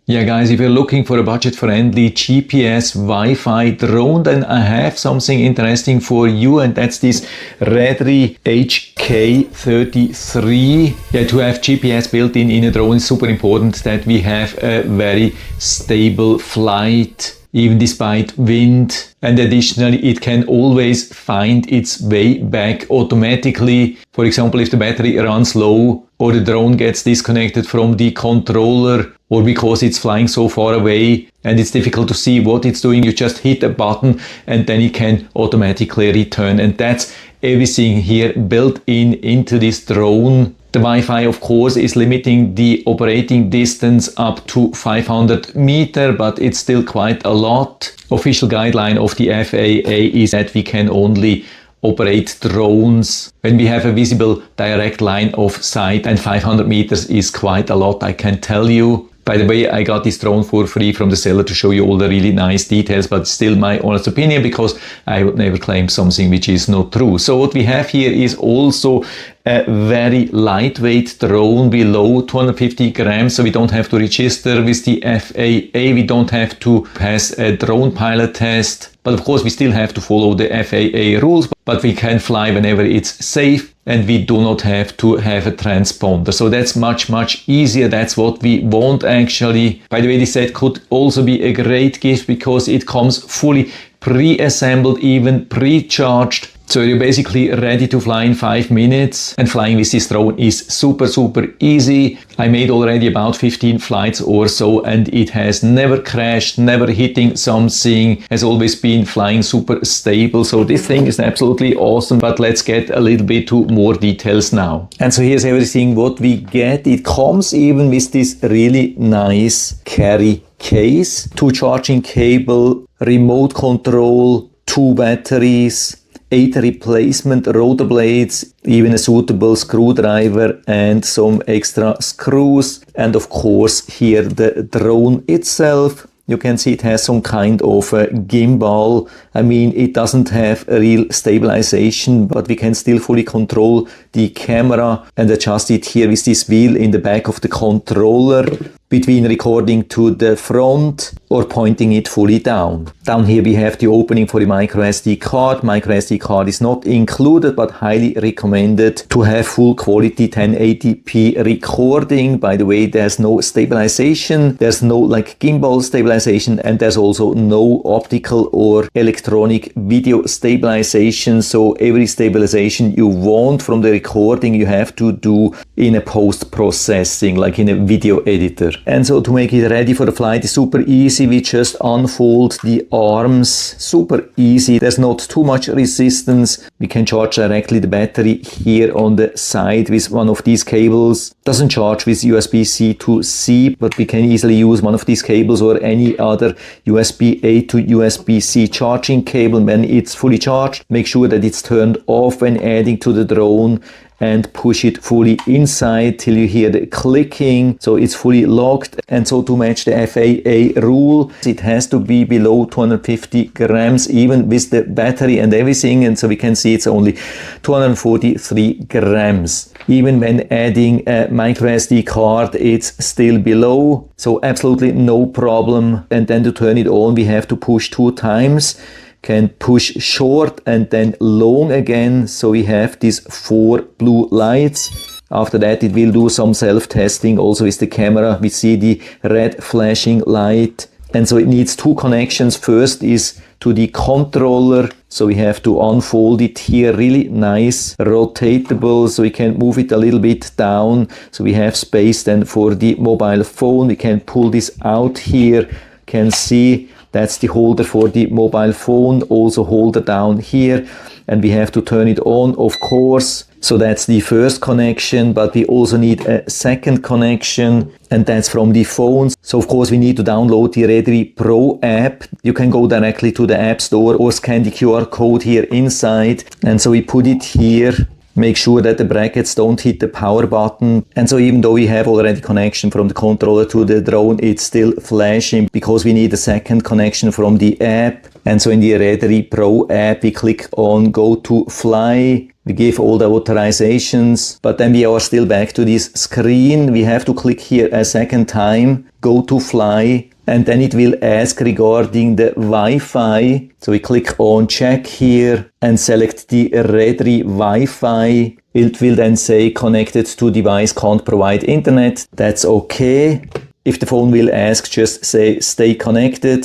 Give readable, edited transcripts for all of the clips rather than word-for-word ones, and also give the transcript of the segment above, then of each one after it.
Yeah guys, if you're looking for a budget-friendly GPS Wi-Fi drone, then I have something interesting for you, and that's this REDRIE HK33. Yeah, to have GPS built in a drone is super important that we have a very stable flight, even despite wind. And additionally, it can always find its way back automatically. For example, if the battery runs low or the drone gets disconnected from the controller, or because it's flying so far away and it's difficult to see what it's doing, you just hit a button and then it can automatically return. And that's everything here built into this drone. The Wi-Fi, of course, is limiting the operating distance up to 500 meters, but it's still quite a lot. Official guideline of the FAA is that we can only operate drones when we have a visible direct line of sight, and 500 meters is quite a lot, I can tell you. By the way, I got this drone for free from the seller to show you all the really nice details, but still my honest opinion, because I would never claim something which is not true. So what we have here is also a very lightweight drone below 250 grams, so we don't have to register with the FAA, we don't have to pass a drone pilot test, but of course we still have to follow the FAA rules, but we can fly whenever it's safe, and we do not have to have a transponder. So that's much easier. That's what we want actually. By the way, this set could also be a great gift because it comes fully pre-assembled, even pre-charged. So you're basically ready to fly in 5 minutes, and flying with this drone is super easy. I made already about 15 flights or so, and it has never crashed, never hitting something, has always been flying super stable. So this thing is absolutely awesome, but let's get a little bit to more details now. And so here's everything what we get. It comes even with this really nice carry case, 2 charging cable, remote control, 2 batteries, 8 replacement rotor blades, even a suitable screwdriver and some extra screws. And of course here the drone itself. You can see it has some kind of a gimbal. I mean, it doesn't have a real stabilization, but we can still fully control the camera and adjust it here with this wheel in the back of the controller, between recording to the front or pointing it fully down. Down here we have the opening for the MicroSD card. MicroSD card is not included, but highly recommended to have full quality 1080p recording. By the way, there's no stabilization, there's no like gimbal stabilization, and there's also no optical or electronic video stabilization. So every stabilization you want from the recording you have to do in a post-processing, like in a video editor. And so to make it ready for the flight is super easy. We just unfold the arms, super easy. There's not too much resistance. We can charge directly the battery here on the side with one of these cables. Doesn't charge with USB-C to C, but we can easily use one of these cables or any other USB-A to USB-C charging cable. When it's fully charged, make sure that it's turned off when adding to the drone, and push it fully inside till you hear the clicking, so it's fully locked. And so to match the FAA rule, it has to be below 250 grams even with the battery and everything, and so we can see it's only 243 grams. Even when adding a MicroSD card, it's still below, so absolutely no problem. And then to turn it on, we have to push 2 times. Can push short and then long again, so we have these 4 blue lights. After that it will do some self-testing also with the camera. We see the red flashing light, and so it needs 2 connections. First is to the controller, so we have to unfold it here, really nice, rotatable, so we can move it a little bit down, so we have space then for the mobile phone. We can pull this out here, can see that's the holder for the mobile phone, also holder down here, and we have to turn it on, of course. So that's the first connection, but we also need a second connection, and that's from the phone. So of course we need to download the REDRIE Pro app. You can go directly to the App Store or scan the QR code here inside, and so we put it here. Make sure that the brackets don't hit the power button. And so even though we have already connection from the controller to the drone, it's still flashing because we need a second connection from the app. And so in the REDRIE Pro app, we click on Go to Fly. We give all the authorizations, but then we are still back to this screen. We have to click here a second time. go to fly, and then it will ask regarding the Wi-Fi. So we click on check here and select the REDRIE Wi-Fi. It will then say connected to device, can't provide internet. That's okay. If the phone will ask, just say stay connected,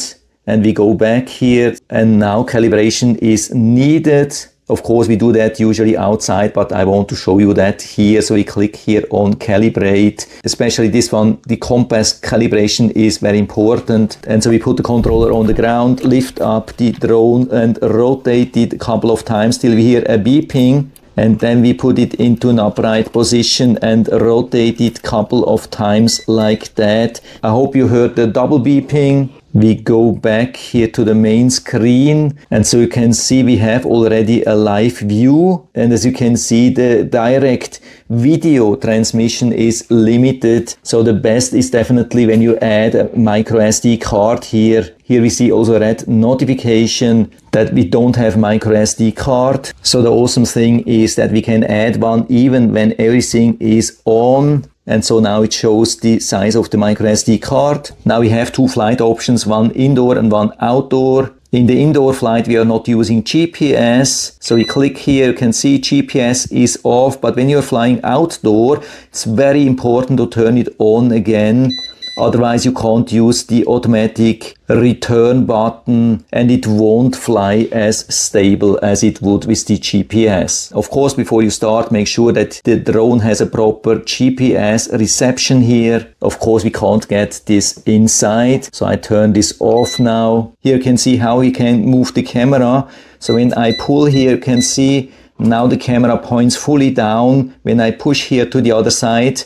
and we go back here, and now calibration is needed. Of course, we do that usually outside, but I want to show you that here. So we click here on calibrate, especially this one, the compass calibration is very important. And so we put the controller on the ground, lift up the drone and rotate it a couple of times till we hear a beeping. And then we put it into an upright position and rotate it a couple of times like that. I hope you heard the double beeping. We go back here to the main screen, and so you can see we have already a live view, and as you can see the direct video transmission is limited. So the best is definitely when you add a MicroSD card here. Here we see also a red notification that we don't have MicroSD card. So the awesome thing is that we can add one even when everything is on. And so now it shows the size of the MicroSD card. Now we have two flight options, one indoor and one outdoor. In the indoor flight, we are not using GPS. So we click here, you can see GPS is off, but when you're flying outdoor, it's very important to turn it on again. Otherwise, you can't use the automatic return button and it won't fly as stable as it would with the GPS. Of course, before you start, make sure that the drone has a proper GPS reception here. Of course, we can't get this inside. So I turn this off now. Here you can see how we can move the camera. So when I pull here, you can see now the camera points fully down. When I push here to the other side,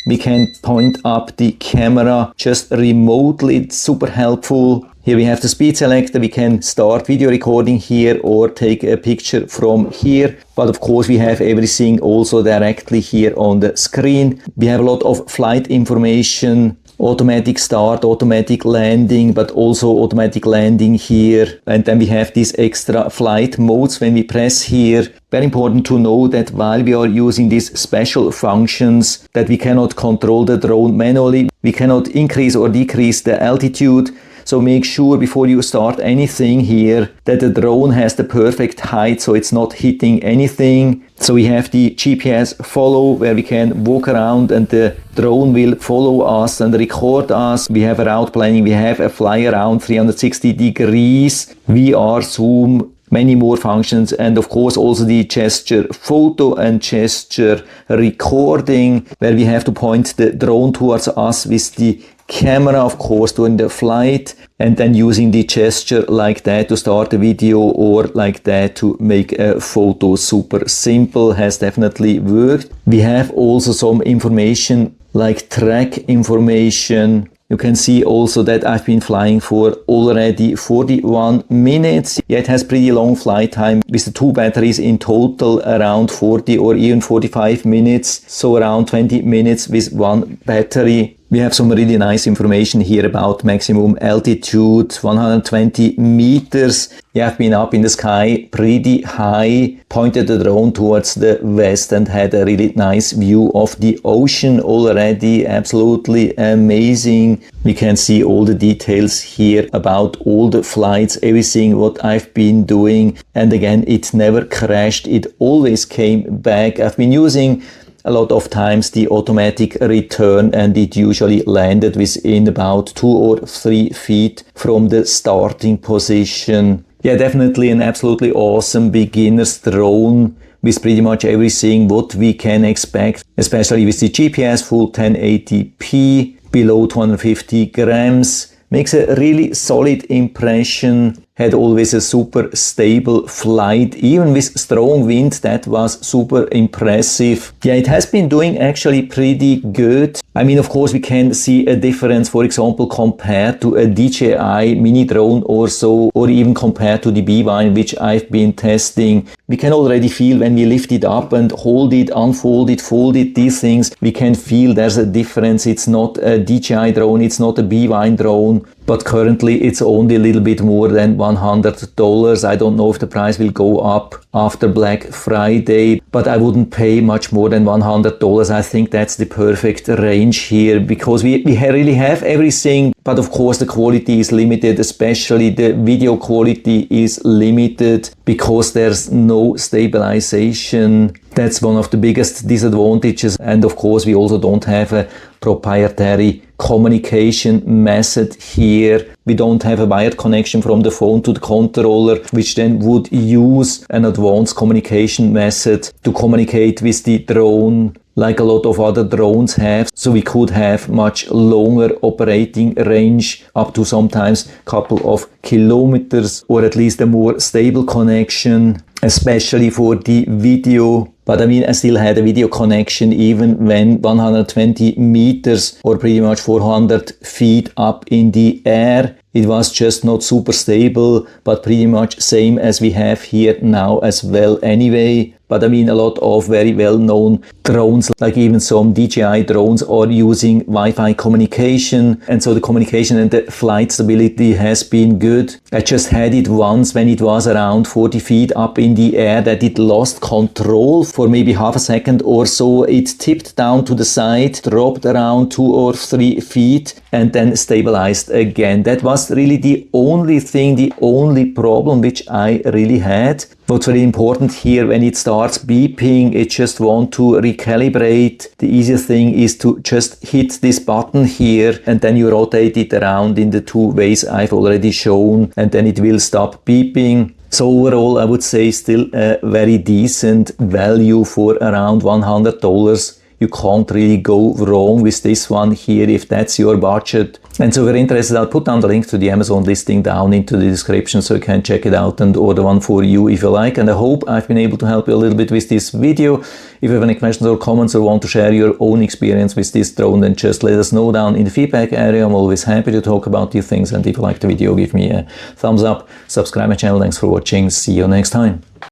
we can point up the camera just remotely. It's super helpful. Here we have the speed selector. We can start video recording here or take a picture from here. But of course we have everything also directly here on the screen. We have a lot of flight information, automatic start, automatic landing, but also automatic landing here. And then we have these extra flight modes when we press here. Very important to know that while we are using these special functions, that we cannot control the drone manually. We cannot increase or decrease the altitude. So make sure before you start anything here that the drone has the perfect height so it's not hitting anything. So we have the GPS follow where we can walk around and the drone will follow us and record us. We have a route planning, we have a fly around 360 degrees, VR zoom, many more functions, and of course also the gesture photo and gesture recording where we have to point the drone towards us with the camera, of course, during the flight, and then using the gesture like that to start a video or like that to make a photo. Super simple, has definitely worked. We have also some information like track information. You can see also that I've been flying for already 41 minutes. Yeah, it has pretty long flight time with the two batteries in total around 40 or even 45 minutes. So around 20 minutes with one battery. We have some really nice information here about maximum altitude, 120 meters. Yeah, I've been up in the sky pretty high, pointed the drone towards the west and had a really nice view of the ocean already. Absolutely amazing. We can see all the details here about all the flights, everything what I've been doing. And again, it never crashed. It always came back. I've been using a lot of times the automatic return and it usually landed within about 2 or 3 feet from the starting position. Yeah, definitely an absolutely awesome beginner's drone with pretty much everything what we can expect, especially with the GPS full 1080p, below 250 grams. Makes a really solid impression. Had always a super stable flight, even with strong wind. That was super impressive. Yeah, it has been doing actually pretty good. I mean, of course, we can see a difference, for example, compared to a DJI mini drone or so, or even compared to the B-Vine, which I've been testing. We can already feel when we lift it up and hold it, unfold it, fold it, these things, we can feel there's a difference. It's not a DJI drone, it's not a B-Vine drone, but currently it's only a little bit more than $100. I don't know if the price will go up after Black Friday, but I wouldn't pay much more than $100. I think that's the perfect range here, because we really have everything, but of course the quality is limited, especially the video quality is limited because there's no stabilization. That's one of the biggest disadvantages, and of course we also don't have a proprietary communication method here. We don't have a wired connection from the phone to the controller, which then would use an advanced communication method to communicate with the drone, like a lot of other drones have. So we could have much longer operating range, up to sometimes a couple of kilometers, or at least a more stable connection, especially for the video. But I mean, I still had a video connection even when 120 meters or pretty much 400 feet up in the air. It was just not super stable, but pretty much same as we have here now as well anyway. But I mean, a lot of very well-known drones, like even some DJI drones, are using Wi-Fi communication. And so the communication and the flight stability has been good. I just had it once when it was around 40 feet up in the air that it lost control for maybe half a second or so. It tipped down to the side, dropped around 2 or 3 feet, and then stabilized again. That was really the only thing, the only problem which I really had. What's very important here, when it starts beeping, it just want to recalibrate. The easiest thing is to just hit this button here, and then you rotate it around in the 2 ways I've already shown, and then it will stop beeping. So overall, I would say still a very decent value for around $100. You can't really go wrong with this one here if that's your budget. And so if you're interested, I'll put down the link to the Amazon listing down into the description so you can check it out and order one for you if you like. And I hope I've been able to help you a little bit with this video. If you have any questions or comments or want to share your own experience with this drone, then just let us know down in the feedback area. I'm always happy to talk about these things. And if you like the video, give me a thumbs up, subscribe my channel. Thanks for watching. See you next time.